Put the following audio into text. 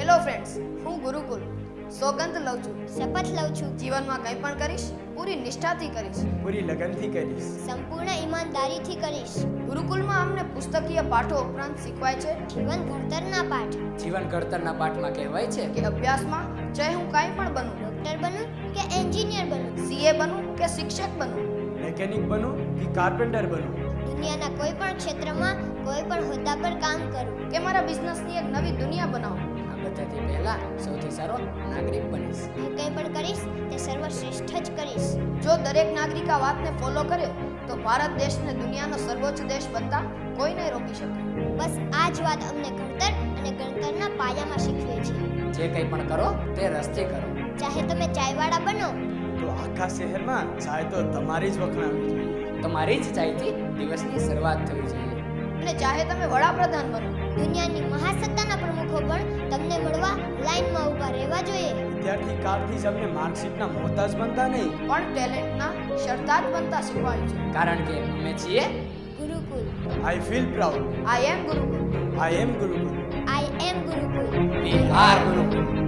Hello friends, હું ગુરુકુલ સોગંદ લઉં છું. શપથ લઉં છું. જીવનમાં કંઈ પણ કરીશ પૂરી નિષ્ઠાથી કરીશ. પૂરી લગનથી કરીશ. સંપૂર્ણ ઈમાનદારીથી કરીશ. ગુરુકુલમાં અમને પુસ્તકીય પાઠો ઉપરાંત શીખવાય છે જીવન ઘડતરના પાઠ. જીવન ઘડતરના પાઠમાં કહેવાય છે કે અભ્યાસમાં ચાહે હું કાંઈ પણ બનું, ડોક્ટર બનું કે એન્જિનિયર બનું, સીએ બનું કે શિક્ષક બનું, મેકેનિક બનું કે કાર્પેન્ટર બનું, દુનિયાના કોઈ પણ ક્ષેત્રમાં કોઈ પણ હોદ્દા પર કામ કરું, કે મારા બિઝનેસની એક નવી દુનિયા બનાવું. આ બધાથી પહેલા સૌથી સારો નાગરિક બનીશ. હું કંઈ પણ કરીશ તે સર્વશ્રેષ્ઠ જ કરીશ. જો દરેક નાગરિક આ વાતને ફોલો કરે તો ભારત દેશને દુનિયાનો સર્વોચ્ચ દેશ બનતા કોઈ નહીં રોકી શકે. બસ આ જ વાત અમને ઘડતર અને ગણતરના પાયામાં શીખવે છે. જે કંઈ પણ કરો તે રસથી કરો. ચાહે તમે ચાયવાળા બનો તો આખા શહેરમાં ચાય તો તમારી જ વખણાવી જોઈએ. તમારી જ ચાયથી દિવસની શરૂઆત થવી જોઈએ. અને ચાહે તમે વડાપ્રધાન બનો, દુનિયાની મહાસત્તાના પ્રમુખો પણ તમને મળવા લાઈનમાં ઊભા રહેવા જોઈએ. વિદ્યાર્થી કાળથી જ અમને માર્કશીટના મોહતાજ બનતા નહીં, પણ ટેલેન્ટના સરતાજ બનતા શીખવાયું છે. કારણ કે અમે છીએ Gurukul. I feel proud. I am Gurukul. I am Gurukul. I am Gurukul. We are Gurukul.